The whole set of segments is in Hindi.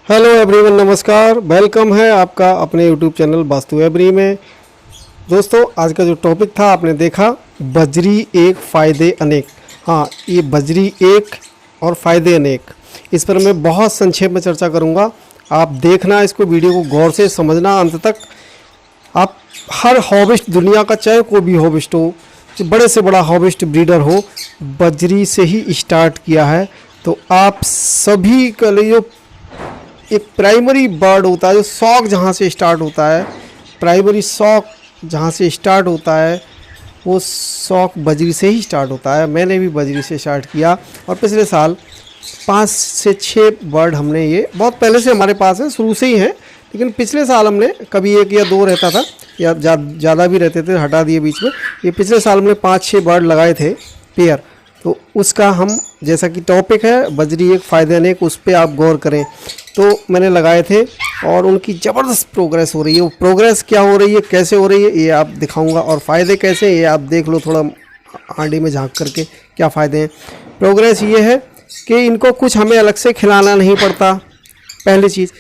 हेलो एवरीवन, नमस्कार। वेलकम है आपका अपने यूट्यूब चैनल वास्तु एवरी में। दोस्तों, आज का जो टॉपिक था आपने देखा, बजरी एक फ़ायदे अनेक। हाँ, ये बजरी एक और फ़ायदे अनेक, इस पर मैं बहुत संक्षेप में चर्चा करूँगा। आप देखना, इसको वीडियो को गौर से समझना अंत तक। आप हर हॉबिस्ट दुनिया का, चाहे कोई भी हॉबिस्ट हो, बड़े से बड़ा हॉबिस्ट ब्रीडर हो, बजरी से ही स्टार्ट किया है। तो आप सभी के लिए एक प्राइमरी बर्ड होता है, जो शौक जहाँ से स्टार्ट होता है, प्राइमरी शौक जहाँ से स्टार्ट होता है, वो शौक बजरी से ही स्टार्ट होता है। मैंने भी बजरी से स्टार्ट किया और पिछले साल 5 से 6 बर्ड हमने, ये बहुत पहले से हमारे पास है, शुरू से ही हैं, लेकिन पिछले साल हमने कभी 1 या 2 रहता था, या ज़्यादा भी रहते थे, हटा दिए बीच में। ये पिछले साल हमने 5-6 बर्ड लगाए थे पेयर। तो उसका हम, जैसा कि टॉपिक है बजरी एक फ़ायदे अनेक, उस पर आप गौर करें। तो मैंने लगाए थे और उनकी ज़बरदस्त प्रोग्रेस हो रही है। वो प्रोग्रेस क्या हो रही है, कैसे हो रही है, ये आप दिखाऊंगा। और फ़ायदे कैसे, ये आप देख लो थोड़ा आंडी में झांक करके, क्या फ़ायदे हैं। प्रोग्रेस ये है कि इनको कुछ हमें अलग से खिलाना नहीं पड़ता। पहली चीज़,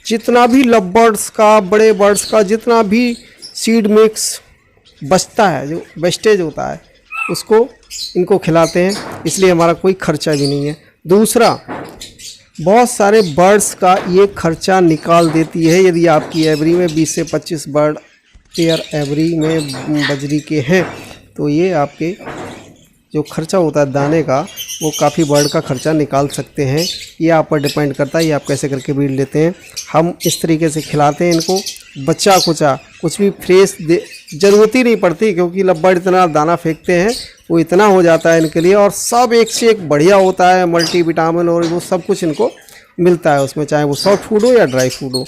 जितना भी लव बर्ड्स का, बड़े बर्ड्स का जितना भी सीड मिक्स बचता है, जो वेस्टेज होता है, उसको इनको खिलाते हैं, इसलिए हमारा कोई खर्चा भी नहीं है। दूसरा, बहुत सारे बर्ड्स का ये खर्चा निकाल देती है। यदि आपकी एवरी में 20 से 25 बर्ड पेयर एवरी में बजरी के हैं, तो ये आपके जो खर्चा होता है दाने का, वो काफ़ी बर्ड का खर्चा निकाल सकते हैं। ये आप पर डिपेंड करता है, ये आप कैसे करके ब्रीड लेते हैं। हम इस तरीके से खिलाते हैं इनको, बच्चा कुचा कुछ भी फ्रेश ज़रूरत ही नहीं पड़ती, क्योंकि लब्बड़ इतना दाना फेंकते हैं, वो इतना हो जाता है इनके लिए। और सब एक से एक बढ़िया होता है, मल्टी विटामिन और वो सब कुछ इनको मिलता है उसमें, चाहे वो सॉफ्ट फूड हो या ड्राई फूड हो,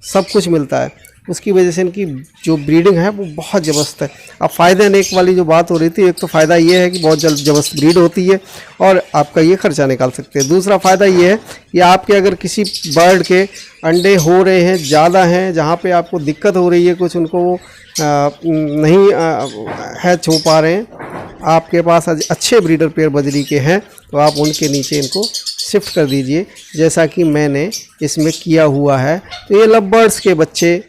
सब कुछ मिलता है। उसकी वजह से इनकी जो ब्रीडिंग है वो बहुत ज़बरदस्त है। अब फ़ायदे अनेक वाली जो बात हो रही थी, एक तो फ़ायदा ये है कि बहुत जल्द ज़बरदस्त ब्रीड होती है और आपका ये खर्चा निकाल सकते हैं। दूसरा फ़ायदा ये है कि आपके अगर किसी बर्ड के अंडे हो रहे हैं, ज़्यादा हैं, जहाँ पे आपको दिक्कत हो रही है, कुछ उनको वो नहीं हैच हो पा रहे हैं, आपके पास अच्छे ब्रीडर पेयर बजरी के हैं, तो आप उनके नीचे इनको शिफ्ट कर दीजिए, जैसा कि मैंने इसमें किया हुआ है। तो ये लव बर्ड्स के बच्चे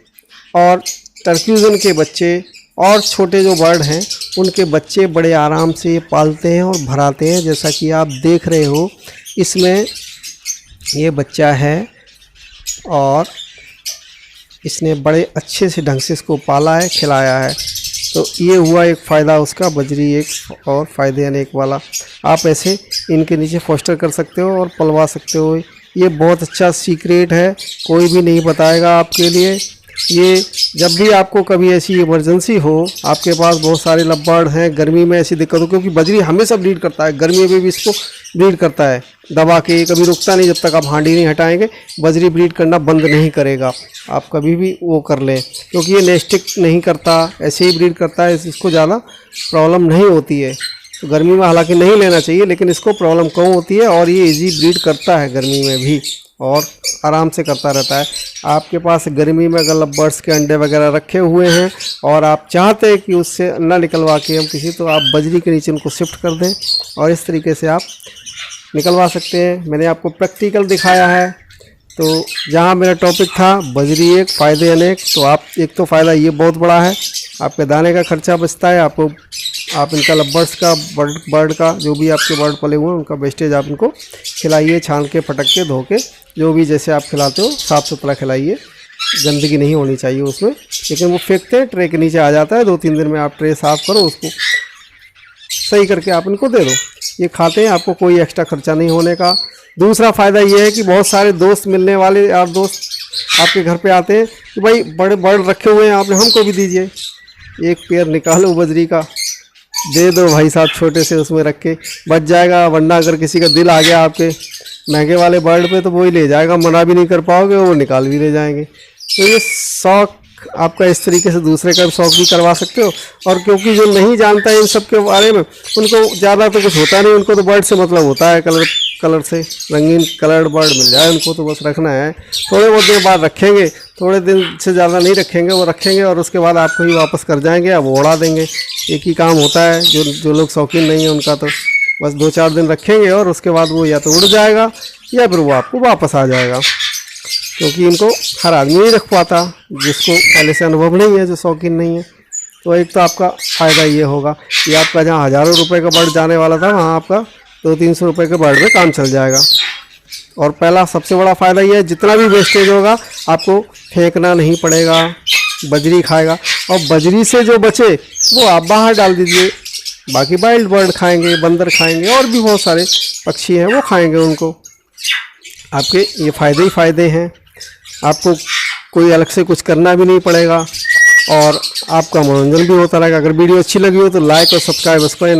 और टर्क्यूजन के बच्चे और छोटे जो बर्ड हैं, उनके बच्चे बड़े आराम से ये पालते हैं और भराते हैं। जैसा कि आप देख रहे हो, इसमें ये बच्चा है और इसने बड़े अच्छे से ढंग से इसको पाला है, खिलाया है। तो ये हुआ एक फ़ायदा उसका, बजरी एक और फ़ायदे अनेक वाला। आप ऐसे इनके नीचे फोस्टर कर सकते हो और पलवा सकते हो। ये बहुत अच्छा सीक्रेट है, कोई भी नहीं बताएगा आपके लिए। ये जब भी आपको कभी ऐसी इमरजेंसी हो, आपके पास बहुत सारे लव बर्ड हैं, गर्मी में ऐसी दिक्कत हो, क्योंकि बजरी हमेशा ब्रीड करता है, गर्मी में भी इसको ब्रीड करता है दबा के, कभी रुकता नहीं। जब तक आप हांडी नहीं हटाएंगे, बजरी ब्रीड करना बंद नहीं करेगा। आप कभी भी वो कर लें, क्योंकि ये नेस्टिक नहीं करता, ऐसे ही ब्रीड करता है, इसको ज़्यादा प्रॉब्लम नहीं होती है। तो गर्मी में हालांकि नहीं लेना चाहिए, लेकिन इसको प्रॉब्लम कम होती है और ये इजी ब्रीड करता है गर्मी में भी, और आराम से करता रहता है। आपके पास गर्मी में अगर लव बर्ड्स के अंडे वगैरह रखे हुए हैं और आप चाहते हैं कि उससे ना निकलवा के हम किसी, तो आप बजरी के नीचे उनको शिफ्ट कर दें और इस तरीके से आप निकलवा सकते हैं। मैंने आपको प्रैक्टिकल दिखाया है। तो जहाँ मेरा टॉपिक था बजरी एक फ़ायदे अनेक, तो आप, एक तो फ़ायदा ये बहुत बड़ा है, आपके दाने का खर्चा बचता है, आपको आप इनका लव बर्ड्स का, बर्ड का, जो भी आपके बर्ड पले हुए हैं उनका वेस्टेज आप इनको खिलाइए, छान के, फटक के, धो के, जो भी जैसे आप खिलाते हो साफ़ सुथरा खिलाइए, गंदगी नहीं होनी चाहिए उसमें। लेकिन वो फेंकते हैं, ट्रे के नीचे आ जाता है, 2-3 दिन में आप ट्रे साफ़ करो, उसको सही करके आप इनको दे दो, ये खाते हैं, आपको कोई एक्स्ट्रा खर्चा नहीं होने का। दूसरा फ़ायदा ये है कि बहुत सारे दोस्त मिलने वाले यार दोस्त आपके घर पे आते हैं कि भाई बड़े बर्ड रखे हुए हैं आपने, हमको भी दीजिए, एक पेयर निकालो बजरी का, दे दो भाई साहब, छोटे से उसमें रख के बच जाएगा। वरना अगर किसी का दिल आ गया आपके महंगे वाले बर्ड पे, तो वो ही ले जाएगा, मना भी नहीं कर पाओगे, वो निकाल भी ले जाएंगे। तो ये शौक आपका इस तरीके से दूसरे का शौक भी करवा सकते हो। और क्योंकि जो नहीं जानता है इन सब के बारे में, उनको ज़्यादा तो कुछ होता नहीं, उनको तो बर्ड से मतलब होता है, कलर से, रंगीन कलर्ड बर्ड मिल जाए उनको तो बस रखना है। थोड़े बहुत देर बाद रखेंगे, थोड़े दिन से ज़्यादा नहीं रखेंगे, वो रखेंगे और उसके बाद आपको ही वापस कर जाएंगे या वो उड़ा देंगे। एक ही काम होता है, जो लोग शौकीन नहीं है उनका, तो बस 2-4 दिन रखेंगे और उसके बाद वो या तो उड़ जाएगा या फिर वो आपको वापस आ जाएगा। क्योंकि इनको हर आदमी नहीं रख पाता, जिसको पहले से अनुभव नहीं है, जो शौकीन नहीं है। तो एक तो आपका फ़ायदा ये होगा कि आपका जहाँ हज़ारों रुपए का बर्ड जाने वाला था, वहाँ आपका 200-300 रुपये के बर्ड में काम चल जाएगा। और पहला सबसे बड़ा फ़ायदा ये है, जितना भी वेस्टेज होगा आपको फेंकना नहीं पड़ेगा, बजरी खाएगा। और बजरी से जो बचे वो आप बाहर डाल दीजिए, बाकी वाइल्ड बर्ड खाएंगे, बंदर खाएंगे, और भी बहुत सारे पक्षी हैं वो खाएंगे उनको। आपके ये फ़ायदे ही फ़ायदे हैं। आपको कोई अलग से कुछ करना भी नहीं पड़ेगा और आपका मनोरंजन भी होता रहेगा। अगर वीडियो अच्छी लगी हो तो लाइक और सब्सक्राइब करें।